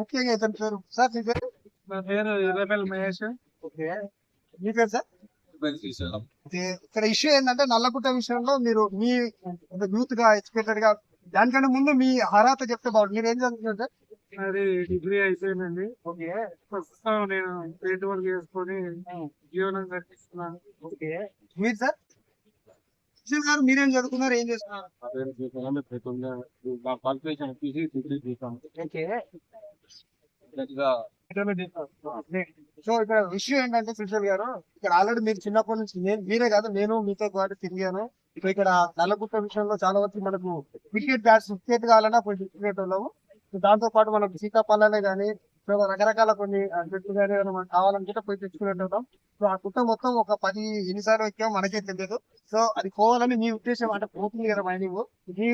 ముఖ్యంగా ఇతని పేరు సార్ మీ పేరు? నా పేరు ఎర్రబెల్ మహేష్. ఓకే. మీ పేరు సార్? ఓకే. ఇక్కడ ఇష్యూ ఏంటంటే నల్లకుట్ట విషయంలో మీరు మీ యూత్ గా ఎడ్యుకేటెడ్ గా దానికంటే ముందు మీ అర్హత చెప్తే బాగుంది. మీరు ఏం చదువుతున్నారు సార్? అది డిగ్రీ అయిపోయిందండి. ఓకే. ప్రస్తుతం నేను పెయింట్ వర్క్ చేసుకొని జీవనం గడిపిస్తున్నాను. ఓకే. మీరు సార్? సుశీల్ గారు మీరేం చదువుకున్నారు? ఏం చేస్తున్నారు? ఓకే. సో ఇక్కడ విషయం ఏంటంటే సుశీల్ గారు, ఇక్కడ ఆల్రెడీ మీరు చిన్నప్పటి నుంచి మీరే కాదు నేను మీతో పాటు తిరిగాను. సో ఇక్కడ నల్లగుట్ట విషయంలో చాలా వరకు మనకు క్రికెట్ కావాలన్నా పోయి క్రికెట్ వాళ్ళము. సో దాంతో పాటు మనకు సీతాఫలాలే కానీ రకరకాల కొన్ని చెట్లు కానీ మనకు కావాలంటే పోయి తెచ్చుకునేటోళ్ళం. సో ఆ కుట్ట మొత్తం ఒక 10 ఎన్నిసార్లు వచ్చామో మనకే తెలియదు. సో అది పోవాలని మీ ఉద్దేశం అంటే పోతుంది కదా మైనింగ్. మీ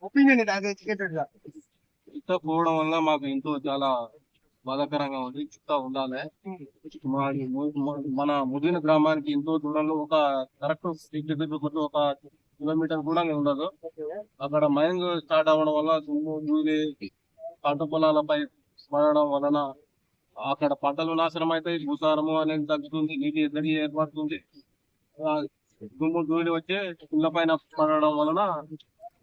ఒపీనియన్ ఇది యాజ్ ఎడ్యుకేటెడ్ గా. చుట్ట పోవడం వల్ల మాకు ఎంతో చాలా బాధాకరంగా ఉంది. చుట్ట ఉండాలి. మన ముదిన గ్రామానికి ఎంతో దూరంలో ఒక కరెక్ట్ ఒక కిలోమీటర్ కూడా ఉండదు. అక్కడ మైనింగ్ స్టార్ట్ అవ్వడం వల్ల దుమ్ము ధూళి పంట పొలాలపై పడడం వలన అక్కడ పంటలు నాశనం అయితే భూసారము అనేది తగ్గుతుంది, నీటి ఎద్దడి ఏర్పడుతుంది. దుమ్ము ధూళి వచ్చి ఇళ్ల పైన పడడం వలన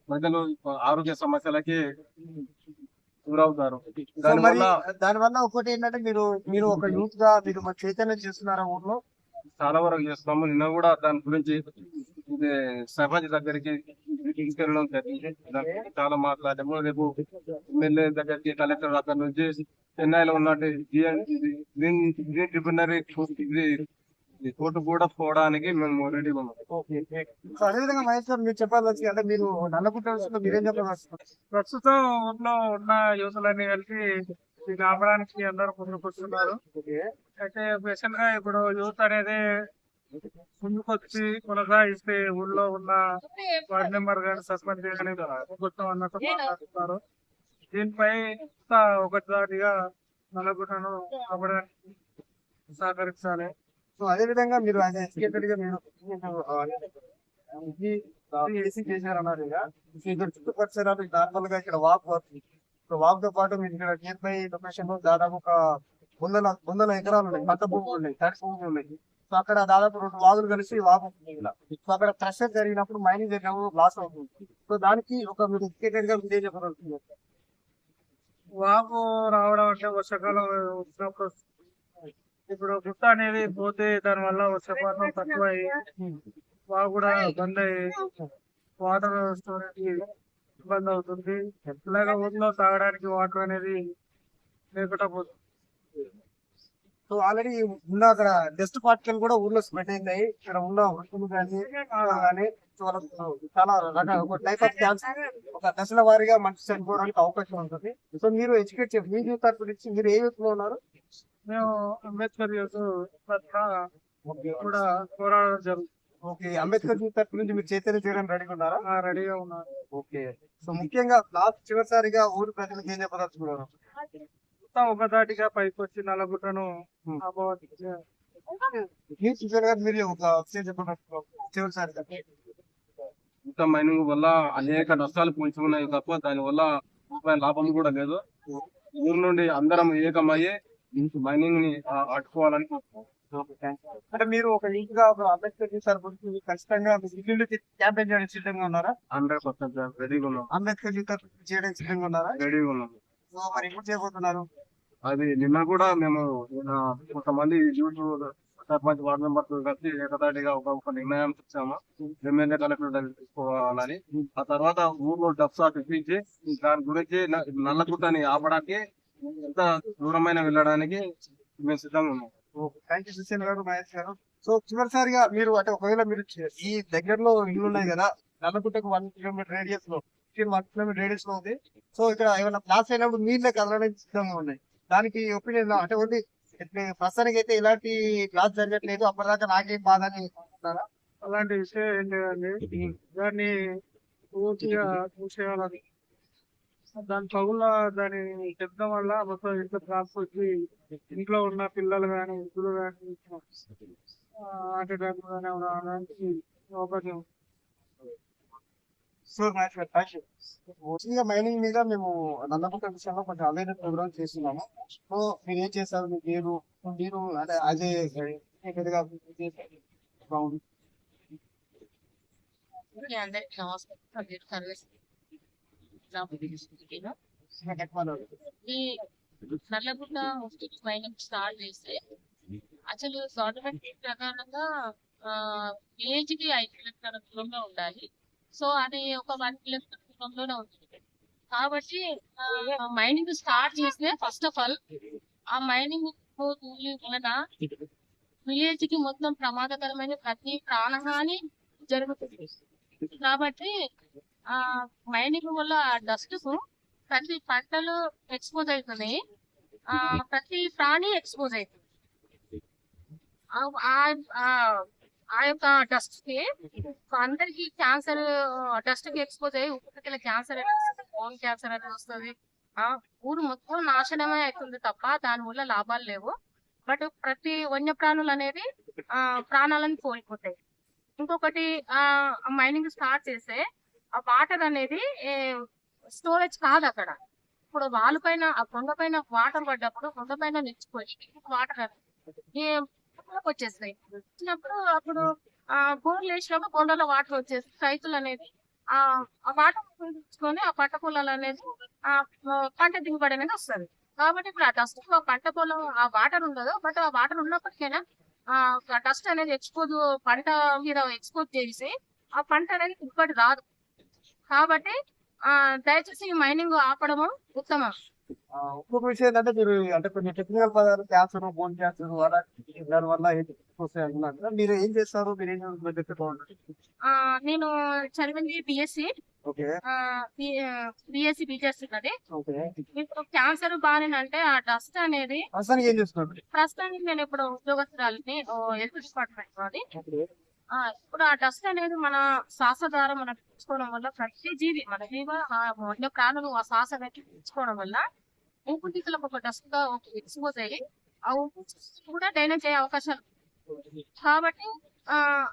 ప్రజలు ఆరోగ్య సమస్యలకి గురవుతారు. దానివల్ల ఒకటి ఏంటంటే మీరు మీరు ఒక యూత్ గా మీరు చైతన్యం చేస్తున్నారా ఊర్లో? చాలా వరకు చేస్తాము. నిన్న కూడా దాని గురించి ఇది సర్పంచ్ దగ్గరికి తీసుకెళ్ళడం జరిగింది. చాలా మాట్లాడాము. రేపు ఎమ్మెల్యే దగ్గరికి, కలెక్టర్ దగ్గర నుంచి చెన్నైలో ఉన్నట్టు గ్రీన్ ట్రిబ్యునరీ కోర్టు కూడా పోవడానికి మేము రెడీ ఉన్నాం. అదేవిధంగా మహేష్ గారు మీరు చెప్పాలి అంటే మీరు నల్లగుట్ట విషయంలో మీరేం చెప్పాలి? ప్రస్తుతం ఊర్లో ఉన్న యువతులన్నీ కలిసి ఇది ఆపడానికి అందరూ ముందుకొస్తున్నారు. అయితే స్పెషల్ గా ఇప్పుడు యూత్ అనేది ముందుకొచ్చి కొనసాగిస్తే ఊళ్ళో ఉన్న వార్డు మెంబర్ గాని సర్పంచ్ గాని ప్రభుత్వం అన్నట్టు మాట్లాడుతున్నారు. దీనిపై ఒకటిగా నలుగురును ఆపడానికి సహకరించాలి. సో అదే విధంగా మీరు ఎడ్యుకేటెడ్ గా మీరు చేశారన్నారు. ఇక్కడ చుట్టుపక్కల నార్మల్ గా ఇక్కడ వాక్ తో పాటు మీరు ఇక్కడ నియర్ బై లొకేషన్ లో దాదాపు ఒక వందల ఎకరాలు ఉన్నాయి, పంట భూములు ఉన్నాయి, తడి భూములు ఉన్నాయి. సో అక్కడ దాదాపు 2 వాగులు కలిసి వాగు. సో అక్కడ క్రషర్ జరిగినప్పుడు మైనింగ్ జరిగినప్పుడు లాస్ అవుతుంది. సో దానికి ఒక మీరు ఎడ్యుకేటెడ్ గా మీరే చెప్పగలుగుతున్నారు. వాగు రావడం అంటే వర్షాకాలం వచ్చినప్పుడు ఇప్పుడు గుట్ట అనేది పోతే దాని వల్ల వర్షపాతం తక్కువ వాగు కూడా బంద్ అయ్యి వాటర్ స్టోరేజ్ ఇబ్బంది అవుతుంది. ఇలాగ ఊర్లో తాగడానికి వాటర్ అనేది లేకుండా పోతుంది. సో ఆల్రెడీ ఉన్న అక్కడ డస్ట్ పార్టికల్ కూడా ఊర్లో స్ప్రెడ్ అవుతాయి. ఇక్కడ ఉన్న వృత్తులు కానీ చాలా ఒక టైప్ ఆఫ్ క్యాన్సర్ ఒక దశల వారీగా మనిషి చనిపోవడానికి అవకాశం ఉంటుంది. సో మీరు ఎడ్యుకేట్ చేయండి. మీ యూత్ తరపు నుంచి మీరు ఏ యూత్ లో ఉన్నారు? మేము అంబేద్కర్ యూత్ కూడా పోరాడడం జరుగుతుంది. ఓకే. అంబేద్కర్ యూత్ తరపు నుంచి మీరు చైతన్యం చేయడానికి రెడీగా ఉన్నారా? రెడీగా ఉన్నారు. ఓకే. సో ముఖ్యంగా లాస్ట్ చివరిసారిగా ఊరు ప్రజలకు ఏం చెప్పదలుచుకున్నారు? ఒకదాటిగా పైకి వచ్చి నల్లగుట్టను ఇంత మైనింగ్ వల్ల అనేక నష్టాలు పొంచి ఉన్నాయి తప్ప దాని వల్ల లాభం కూడా లేదు. ఊరు నుండి అందరం ఏకమయ్యే మైనింగ్ ని అడ్డుకోవాలని. అంటే మీరు ఒక లీగ్ గా ఒక అంబేద్కర్ తరపు నుంచి ఖచ్చితంగా క్యాంపెయిన్ చేయడానికి సిద్ధంగా ఉన్నారా? 100% రెడీగా ఉన్నాం. అంబేద్కర్ చేయడానికి సిద్ధంగా ఉన్నారా? రెడీగా ఉన్నాం. మరి ఎప్పుడు చేయబోతున్నారు? అది నిన్న కూడా మేము కొంతమంది యూత్ సర్పంచ్ వార్డు మెంబర్స్ కలిసి ఏకదాటిగా ఒక నిర్ణయం ఇచ్చాము. ఎమ్మెల్యే కలెక్టర్ తీసుకోవాలని. ఆ తర్వాత ఊర్లో డబ్సా తెప్పించి దాని గురించి నల్లగుట్టని ఆపడానికి ఎంత దూరమైన వెళ్ళడానికి మేము సిద్ధంగా ఉన్నాం. థ్యాంక్ యూ సుశీల్ గారు, మహేష్ గారు. సో చివరిసారిగా మీరు అంటే ఒకవేళ మీరు ఈ దగ్గరలో ఇల్లు ఉన్నాయి కదా, నల్లగుట్టకు 1 కిలోమీటర్ రేడియస్ లో 1 కిలోమీటర్ రేడియస్ లో ఉంది. సో ఇక్కడ ఏమైనా క్లాస్ అయినప్పుడు మీరే కదలడానికి సిద్ధంగా ఉన్నాయి. దానికి ఒపీనియన్ అంటే ఓన్లీ ప్రస్తుతానికి అయితే ఇలాంటి క్లాస్ జరగట్లేదు, అప్పటిదాకా నాకేం బాధ అని అనుకుంటున్నారా? అలాంటి విషయం ఏం లేదండి. దాన్ని పూర్తిగా చూసేయాలని దాని పగుల దాని శబ్దం వల్ల మొత్తం ఇంట్లో క్రాస్ వచ్చి ఇంట్లో ఉన్న పిల్లలు కానీ వృద్ధులు కానీ హార్ట్ అటాక్ కానీ రావడానికి అవకాశం. ముఖ్యంగా మైనింగ్ మీద మేము నల్లగుట్ట విషయంలో కొంచెం అవేర్నెస్ ప్రోగ్రామ్ చేస్తున్నాము. సో మీరు ఏం చేస్తారు, మీరు మీరు అంటే అదే బాగుంది. అందరికి నమస్కారం. సర్వీస్ ఈ నల్లగుట్ట మైనింగ్ స్టార్ట్ చేస్తే అసలు గవర్నమెంట్ ప్రకారంగా విలేజ్ కి 5 కిలోమీటర్ల దూరంలో ఉండాలి. సో అది ఒక 1 కిలోమీటర్ దూరంలోనే ఉంటుంది. కాబట్టి మైనింగ్ స్టార్ట్ చేస్తే ఫస్ట్ ఆఫ్ ఆల్ ఆ మైనింగ్ వలన విలేజ్ కి మొత్తం ప్రమాదకరమైన ప్రతి ప్రాణహాని జరుగుతుంది. కాబట్టి ఆ మైనింగ్ వల్ల డస్ట్ కు ప్రతి పంటలు ఎక్స్పోజ్ అవుతున్నాయి, ప్రతి ప్రాణి ఎక్స్పోజ్ అవుతుంది. ఆ యొక్క డస్ట్ కి అందరికి క్యాన్సర్, డస్ట్ కి ఎక్స్పోజ్ అయ్యి ఊపిరితిత్తుల క్యాన్సర్ అనేది, బోన్ క్యాన్సర్ అనేది వస్తుంది. ఊరు మొత్తం నాశనమే అవుతుంది తప్ప దాని వల్ల లాభాలు లేవు. బట్ ప్రతి వన్యప్రాణులు అనేది ప్రాణాలను కోల్పోతాయి. ఇంకొకటి మైనింగ్ స్టార్ట్ చేస్తే ఆ వాటర్ అనేది స్టోరేజ్ కాదు అక్కడ. ఇప్పుడు వాళ్ళ పైన ఆ కొండ పైన వాటర్ పడ్డప్పుడు కొండ పైన నిలిచిపోయి వాటర్ వచ్చేస్తాయి. వచ్చినప్పుడు అప్పుడు బోర్లు వేసినప్పుడు కొండలో వాటర్ వచ్చేసి రైతులు అనేది ఆ వాటర్ ఉపయోగించుకొని ఆ పంట పొలాలు అనేది పంట దిగుబడి అనేది వస్తుంది. కాబట్టి ఇప్పుడు ఆ డస్ట్ పంట పొలం ఆ వాటర్ ఉండదు. బట్ ఆ వాటర్ ఉన్నప్పటికైనా ఆ డస్ట్ అనేది ఎక్స్పోజ్ పంట మీద ఎక్స్పోజ్ చేసి ఆ పంట అనేది దిగుబడి రాదు. కాబట్టి దయచేసి మైనింగ్ ఆపడము ఉత్తమం. ఇంకొక విషయం ఏంటంటే మీరు అంటే కొన్ని టెక్నికల్ పదాలు క్యాన్సర్, బోన్ క్యాన్సర్ దాని వల్ల వస్తాయి అంటున్నారు కదా, మీరు ఏం చేస్తారు, మీరు ఏం చెప్తే బాగుంటుంది? నేను చదివింది బిఎస్సి ఓకే బిఎస్సి చేస్తున్నది. ఓకే ఇప్పుడు క్యాన్సర్ బాగానేనంటే ఆ డస్ట్ అనేది ప్రస్తుతానికి ఏం చేస్తున్నారు? ప్రస్తుతానికి నేను ఇప్పుడు ఉద్యోగస్తురాలిని హెల్త్ డిపార్ట్మెంట్ అది. ఇప్పుడు ఆ డస్ట్ అనేది మన శ్వాస ద్వారా మనం పీల్చుకోవడం వల్ల ప్రతి జీవి మన వన్య ప్రాణులు ఆ శ్వాస అనేది పీల్చుకోవడం వల్ల ఊపిరితిత్తులకు ఒక డస్ట్ గా ఎక్స్పోజ్ అయ్యి ఆ ఊపిరితిత్తులు కూడా డ్రైనేజ్ అయ్యే అవకాశాలు. కాబట్టి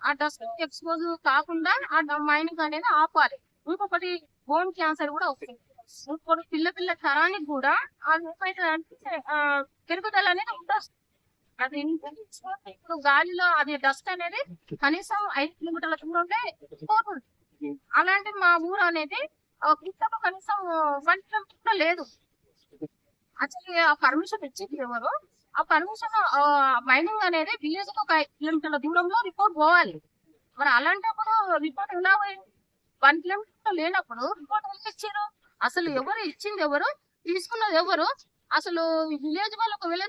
ఆ డస్ట్ ఎక్స్పోజ్ కాకుండా ఆ మైనింగ్ అనేది ఆపాలి. ఇంకొకటి బోన్ క్యాన్సర్ కూడా వస్తుంది. ఇంకొకటి పిల్ల తరానికి కూడా అది ఏమైతుందంటే పెరుగుదల అనేది ఉంటుంది. అది ఇప్పుడు గాలిలో అది డస్ట్ అనేది కనీసం 5 కిలోమీటర్ల దూరంలో పోతుంది. అలాంటి మా ఊరు అనేది గుట్టకు కనీసం 1 కిలోమీటర్ లేదు. అసలు ఆ పర్మిషన్ ఇచ్చింది ఎవరు? ఆ పర్మిషన్ మైనింగ్ అనేది విలేజ్ కు 5 కిలోమీటర్ల దూరంలో రిపోర్ట్ పోవాలి. మరి అలాంటప్పుడు రిపోర్ట్ ఎలా పోయింది? 1 కిలోమీటర్ లేనప్పుడు రిపోర్ట్ ఎలా ఇచ్చారు? అసలు ఎవరు ఇచ్చింది, ఎవరు తీసుకున్నది, ఎవరు? అసలు విలేజ్ వాళ్ళు ఒకవేళ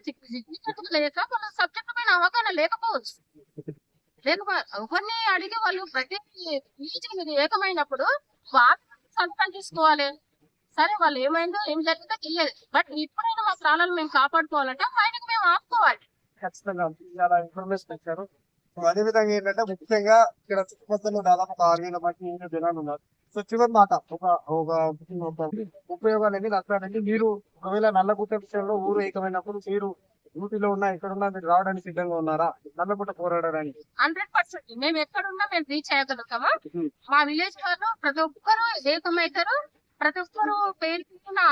లేక వాళ్ళ సబ్జెక్ట్ పైన అవగాహన లేకపోవచ్చు. ఎవరిని అడిగే వాళ్ళు ప్రతి విలేజ్ మీద ఏకమైనప్పుడు వాళ్ళు సంతకం తీసుకోవాలి. సరే వాళ్ళు ఏమైందో ఏం జరిగిందో తెలియదు. బట్ ఇప్పుడైనా మా ప్రాణాలు మేము కాపాడుకోవాలంటే మైనింగ్ మేము ఆపుకోవాలి. ఖచ్చితంగా చాలా ఇన్ఫర్మేషన్ ఇచ్చారు. అదే విధంగా ఏంటంటే ముఖ్యంగా ఇక్కడ చుట్టుపక్కల దాదాపు ఒక 6,000 మంది జనాలు ఉన్నారు. సో చివరి మాట ఒక ఉపయోగాలు అనేది నష్టాలంటే మీరు ఒకవేళ నల్లగుట్ట విషయంలో ఊరు ఏకమైనప్పుడు మీరు ఊటీలో ఉన్నా ఎక్కడున్నా మీరు రావడానికి సిద్ధంగా ఉన్నారా నల్లగుట్ట పోరాడడానికి? 100% మేము ఎక్కడున్నా మేము రీచ్ అయ్యగలుగుతామా? మా విలేజ్ వాళ్ళు ప్రతి ఒక్కరు ఏకమైతారు. ప్రతి ఒక్కరు పేరు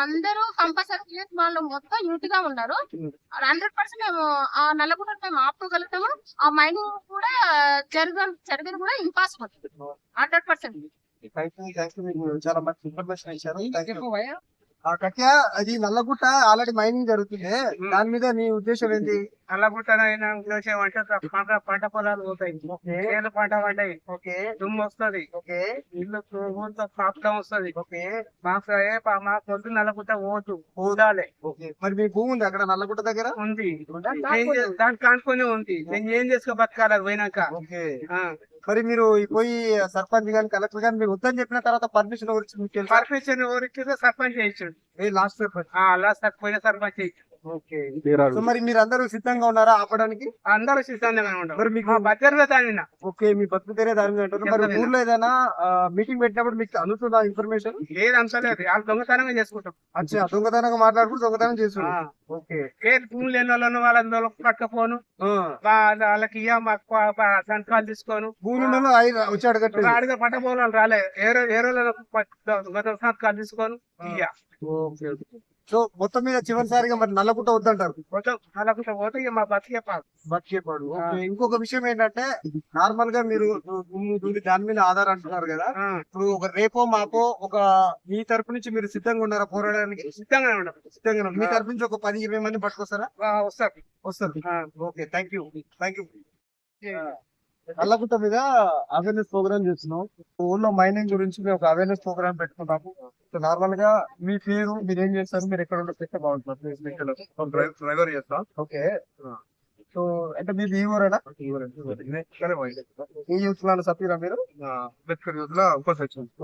అందరూ కంపల్సరీ విలేజ్ వాళ్ళు మొత్తం యూత్ గా ఉన్నారు. 100% మేము ఆ నల్లగుట్ట మేము ఆపుకోగలుగుతాము. ఆ మైనింగ్ కూడా జరగదు కూడా ఇంపాసిబుల్. 100%. మీకు చాలా మంచి ఇన్ఫర్మేషన్ ఇచ్చారు. కట్యా అది నల్లగుట్ట ఆల్రెడీ మైనింగ్ జరుగుతుంది, దాని మీద నీ ఉద్దేశం ఏంటి? నల్లగుట్ట ఉద్దేశం అంటే పంట పొలాలు పోతాయి, ఏళ్ళ పంట పడ్డాయి, దుమ్ము వస్తుంది, ఇల్లు ప్రాబ్లం వస్తుంది. మా పొద్దు నల్లగుట్ట పోదాలి. మరి మీ భూమి ఉంది అక్కడ నల్లగుట్ట దగ్గర? ఉంది, దానికి కానుకొని ఉంది. నేను ఏం చేసుకో బతకాలి పోయినాక. మరి మీరు పోయి సర్పంచ్ గాని కలెక్టర్ గాని మీరు వద్దని చెప్పిన తర్వాత పర్మిషన్ పర్మిషన్ ఎవరికి సర్పంచ్ చేయించాడు. లాస్ట్ పోయిన సర్పంచ్ చేయించాడు. సో మరి మీరు అందరూ సిద్ధంగా ఉన్నారా ఆపడానికి? అందరూ సిద్ధంగా ఉన్నారు. మరి మీకు భద్రత దాని మీ బతుకుతేనే దాని మీద అంటారు. మరి ఊర్లో ఏదైనా మీటింగ్ పెట్టినప్పుడు మీకు అందుతుందా ఇన్ఫర్మేషన్? లేదు, అంతలేదు. వాళ్ళు దొంగతనంగా చేసుకుంటాం. అచ్చా, దొంగతనంగా మాట్లాడుకుంటూ దొంగతనం చేస్తున్నారు. భూమి లేని వాళ్ళను వాళ్ళని పట్టుకపోను, వాళ్ళకి సంతకాలు తీసుకోను. ఊళ్ళో వచ్చి అడగట్లేదు. అడిగే పంట పొలాలు రాలే ఏరోలో గత సంవత్సరాలు తీసుకొని ఇయ్య సో మొత్తం మీద చివరిసారిగా మరి నల్లగుట్ట వద్దంటారు. కొంచెం అలాగ పోతే ఇక మా బతికే పాడు. బతికేపాడు. ఓకే. ఇంకొక విషయం ఏంటంటే నార్మల్ గా మీరు దాని మీద ఆధార్ అంటున్నారు కదా, ఇప్పుడు ఒక రేపో మాపో ఒక మీ తరపు నుంచి మీరు సిద్ధంగా ఉన్నారా పోరాడడానికి? సిద్ధంగానే ఉండదు. సిద్ధంగా ఉన్నారు. మీ తరపు నుంచి ఒక 10-20 మంది పట్టుకొస్తారా? వస్తారు. వస్తారు. Okay, thank you. నల్లగుట్ట మీద అవేర్నెస్ ప్రోగ్రామ్ చేస్తున్నాం. ఊళ్ళో మైనింగ్ గురించి మేము ఒక అవేర్నెస్ ప్రోగ్రామ్ పెట్టుకున్నాము. సో నార్మల్ గా మీ పేరు, మీరు ఏం చేస్తారు, మీరు ఎక్కడ ఉంటే పెడితే బాగుంటుంది. డ్రైవర్ చేస్తా. ఓకే. సో అంటే మీరు ఈ ఊరేనా? ఈ యూత్ లో సఫీరా మీరు?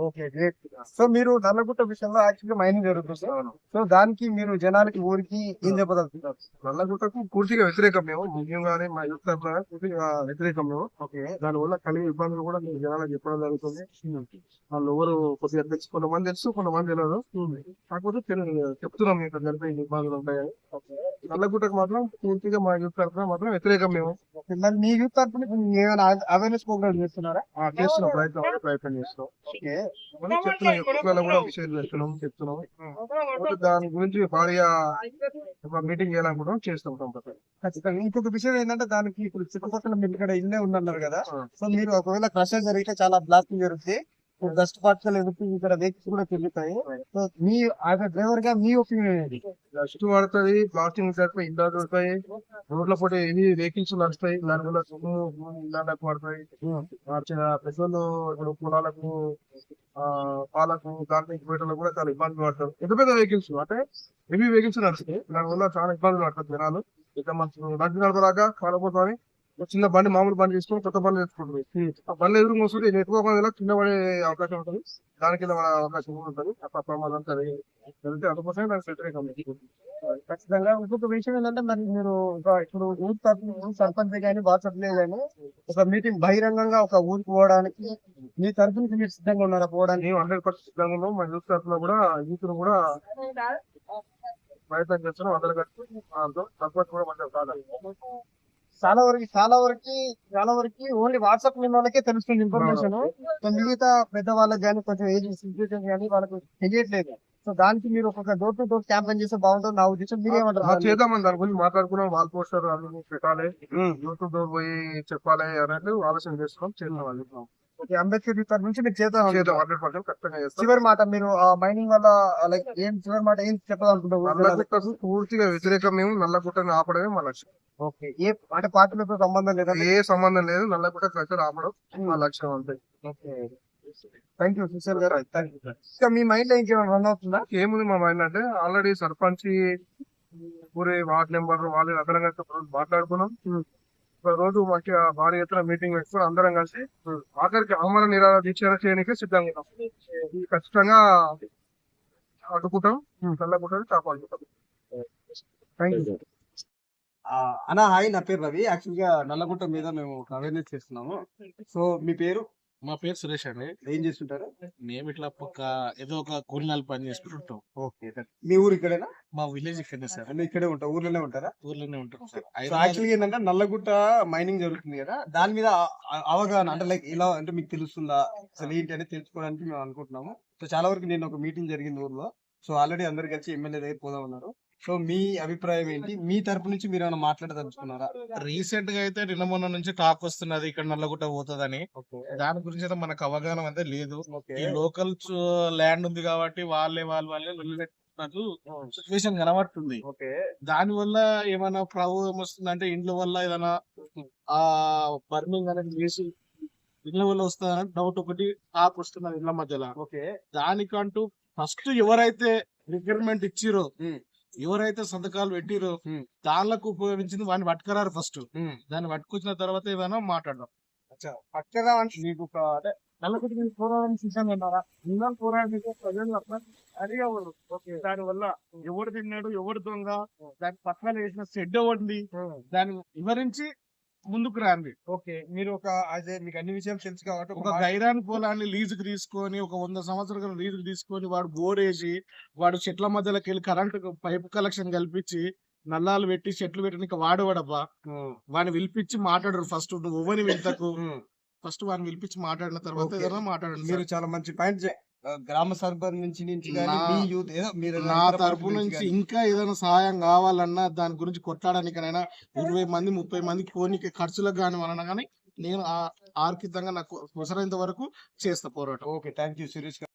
Okay, great. సో మీరు నల్లగుట్ట విషయంలో యాక్చువల్గా మైనింగ్ జరుగుతుంది. సో దానికి మీరు జనాలకి ఊరికి ఏం చెప్పదలుచుకుంటారు? నల్లగుట్టకు పూర్తిగా వ్యతిరేకం మేము, ముఖ్యంగానే మా యూత్ తరఫున పూర్తిగా వ్యతిరేకం మేము. ఓకే. దానివల్ల కలిగే ఇబ్బందులు కూడా మేము జనాలకు చెప్పడం జరుగుతుంది. వాళ్ళు ఎవరు కొద్దిగా తెలుసు, కొంతమంది తెలుసు, కొంతమంది తెలియదు. కాకపోతే చెప్తున్నాం మీకు జరిపే ఇబ్బందులు ఉంటాయని. నల్లగుట్టకు మాత్రం పూర్తిగా మా యూత్ తరఫున మాత్రం వ్యతిరేకం మేము. మరి మీ యూత్ తరఫున ఏమైనా అవేర్నెస్ ప్రోగ్రామ్ చేస్తున్నారా? చేస్తున్నాం, ప్రయత్నం చేస్తున్నాం. ఓకే. చెప్తున్నాం, యూత్లలో కూడా విషయాలు చెప్తున్నాం. దాని గురించి భారీగా మీటింగ్ చేయాలనుకుంటాం, చేస్తాం కంపల్సరీ. ఖచ్చితంగా. ఇంకొక విషయం ఏంటంటే దానికి ఇప్పుడు చుట్టుపక్కల మీరు ఇక్కడ ఇల్లే ఉన్నారు కదా, సో మీరు ఒకవేళ క్రషర్ జరిగితే చాలా బ్లాస్టింగ్ జరుగుతుంది, డస్ట్ పార్టికల్ ఎదుగుతుంది, ఇక్కడ వెహికల్స్ కూడా తిరుగుతాయి. సో మీ డ్రైవర్ గా మీ ఒపీనియన్ ఏంటి? డస్ట్ పడుతుంది, ప్లాస్టింగ్ జరిపి ఇంట్లో దొరుకుతాయి, రోడ్ల పూట ఎన్ని వెహికల్స్ నడుస్తాయి, దానివల్ల దుమ్ము ఇళ్ళకు పడతాయి. పెట్రోల్ ఇప్పుడు పొలాలకు, పాలకు, కార్మిక పేటలకు కూడా చాలా ఇబ్బందులు పడతారు. పెద్ద పెద్ద వెహికల్స్ అంటే హెవీ వెహికల్స్ నడుస్తాయి, దానివల్ల చాలా ఇబ్బందులు పడతారు జనాలు. ఇక మనకు నడ్డు నడపలాగా కాలపోతామని చిన్న బండి, మామూలు బండి తీసుకొని కొత్త బండి తెచ్చుకుంటుంది. ఆ బండి ఎదురు మోసుకుంటే ఎక్కువ మందిలో కింద పడే అవకాశం ఉంటుంది, దాని కింద పడే అవకాశం ఉంటుంది. ఆ ప్రమాదం జరిగితే అందుకోసమే దానికి వ్యతిరేకం. ఖచ్చితంగా. ఇంకొక విషయం ఏంటంటే మరి మీరు ఇప్పుడు యూత్ తరఫున సర్పంచ్ కానీ వాట్సాప్ కానీ ఒక మీటింగ్ బహిరంగంగా ఒక ఊరికి పోవడానికి మీ తరఫు నుంచి మీరు సిద్ధంగా ఉన్నారా పోవడానికి? మేము 100% సిద్ధంగా ఉన్నాం. మా యూత్ తరఫున కూడా యూత్ కూడా ప్రయత్నం చేస్తున్నాం. అందరూ కలిసి సర్పంచ్ కూడా మంచిగా కాదు. చాలా వరకు ఓన్లీ వాట్సాప్ మీద వాళ్ళకే తెలుస్తుంది ఇన్ఫర్మేషన్. మిగతా పెద్ద వాళ్ళకి కానీ కొంచెం ఏజ్ సిచ్యువేషన్ కానీ వాళ్ళకి తెలియట్లేదు. సో దానికి మీరు ఒక డోర్ టు డోర్ క్యాంపెయిన్ చేస్తే బాగుంటుంది నా ఉద్దేశం. మీరేమంటారు? చేద్దామని దాని గురించి మాట్లాడుకున్నాం. వాల్ పోస్టర్ అన్ని పెట్టాలి, డోర్ టు డోర్ పోయి చెప్పాలి అన్నట్టు ఆలోచన చేస్తున్నాం. చేద్దాం. అంబేద్కర్ తరఫు నుంచి మీరు చేద్దాం. 100% ఖచ్చితంగా చేస్తాం. చివరి మాట మీరు మైనింగ్ వల్ల లైక్ చివరి మాట ఏం చెప్పాలనుకుంటారు? నల్లగుట్టకు పూర్తిగా వ్యతిరేకం మేము. నల్లగుట్టని ఆపడమే మా లక్ష్యం. ఓకే. అంటే పార్టీలతో సంబంధం లేదా? ఏ సంబంధం లేదు, నల్లగుట్ట ప్రజలు ఆపడం మా లక్ష్యం అంతే. థ్యాంక్ యూ సుశీల్ గారు. ఇంకా మీ మైండ్ లో ఇంకేమైనా రన్ అవుతుందా? ఏముంది మా మైండ్ అంటే ఆల్రెడీ సర్పంచ్ ఊరి వార్డ్ నెంబర్ వాళ్ళు అందరం కలిసి మాట్లాడుకున్నాం. ఒక రోజు మంచిగా భారీ ఎత్తున మీటింగ్ పెట్టుకుని అందరం కలిసి ఆఖరికి ఆమరణ నిరాహార దీక్ష చేయడానికి సిద్ధంగా ఉన్నాం. ఖచ్చితంగా అడ్డుకుంటాం, నల్లగుట్టని కాపాడుకుంటాం. Thank you. అన్నా హాయ్, నా పేరు రవి. యాక్చువల్ గా నల్లగుట్ట మీద మేము ఒక అవేర్నెస్ చేస్తున్నాము. సో మీ పేరు? మా పేరు సురేష్ అండి. ఏం చేస్తుంటారు? మేము ఇట్లా ఏదో ఒక కూలినాలు పని చేసుకుంటుంటాం. ఓకే. మీ ఊరు ఇక్కడేనా? మా విలేజ్ ఇక్కడనే సార్. అంటే ఇక్కడే ఉంటా, ఊర్లోనే ఉంటారా? ఊర్లోనే ఉంటాం సార్. సో యాక్చువల్గా ఏంటంటే నల్లగుట్ట మైనింగ్ జరుగుతుంది కదా, దాని మీద అవగాహన అంటే లైక్ ఇలా అంటే మీకు తెలుస్తుందా అసలు ఏంటి అని తెలుసుకోవడానికి మేము అనుకుంటున్నాము. సో చాలా వరకు నేను ఒక మీటింగ్ జరిగింది ఊర్లో. సో ఆల్రెడీ అందరు కలిసి ఎమ్మెల్యే దగ్గర పోదాం ఉన్నారు. సో మీ అభిప్రాయం ఏంటి? మీ తరపు నుంచి మీరు ఏమైనా మాట్లాడదలుచుకున్నారా? రీసెంట్ గా అయితే నిన్న మొన్న నుంచి టాక్ వస్తున్నది ఇక్కడ నల్లగుట్ట పోతుందని. దాని గురించి అయితే మనకు అవగాహన అయితే లేదు. ఈ లోకల్స్ ల్యాండ్ ఉంది కాబట్టి వాళ్ళే వదిలిపెట్టినట్టు సిచ్యువేషన్ కనబడుతుంది. దాని వల్ల ఏమైనా ప్రాబ్లం వస్తుందంటే ఇండ్ల వల్ల ఏదైనా బర్నింగ్ అనేది చేసి ఇళ్ల వల్ల వస్తుందని డౌట్ ఒకటి టాక్ వస్తున్నది ఇళ్ల మధ్యలో. దానికంటూ ఫస్ట్ ఎవరైతే రిక్వైర్మెంట్ ఇచ్చిరో, ఎవరైతే సంతకాలు పెట్టిరో దానిలకు ఉపయోగించింది వాడిని పట్టుకురారు ఫస్ట్. దాన్ని పట్టుకొచ్చిన తర్వాత ఏమైనా మాట్లాడదాం. పక్కగా మీకు అంటే నల్లగుట్ట మీద పోరాడడానికి సిద్ధంగా ఉన్నారా? పోరాడడానికి ప్రజలు అడిగేవారు. దాని వల్ల ఎవరు తిన్నాడు, ఎవరు దొంగ, దాని పక్కన వేసిన షెడ్ ఎవరిది, దాన్ని వివరించి ముందుకు రాండి. ఓకే. మీరు ఒక అదే మీకు అన్ని విషయం తెలుసు కాబట్టి ఒక గైరాన్ పొలాన్ని లీజుకు తీసుకొని ఒక 100 సంవత్సరాల లీజుకు తీసుకొని వాడు బోర్ వేసి వాడు చెట్ల మధ్యలోకి వెళ్ళి కరెంటు పైప్ కలెక్షన్ కల్పించి నల్లాలు పెట్టి చెట్లు పెట్టి వాడవాడబ్బా వాడిని పిలిపించి మాట్లాడరు. ఫస్ట్ నువ్వు ఎవరిని వెళ్తాకు ఫస్ట్ వారిని పిలిపించి మాట్లాడిన తర్వాత Okay. ఏదైనా మాట్లాడండి మీరు సార్. చాలా మంచి పాయింట్ గ్రామ సర్పంచ్ నుంచి కానీ నా- మీ యూత్ ఏదో మీరు నా ఇతర తరపు పార్టీల నుంచి కానీ. ఇంకా ఏదైనా సహాయం కావాలన్నా దాని గురించి కొట్లాడడానికైనా 20 మంది 30 మంది కోనికి ఖర్చులకు కానీ వలన కానీ నేను ఆర్థికంగా నాకు అవసరమైనంత వరకు చేస్తా పోరాటం. ఓకే, థ్యాంక్ యూ సురేష్ గారు.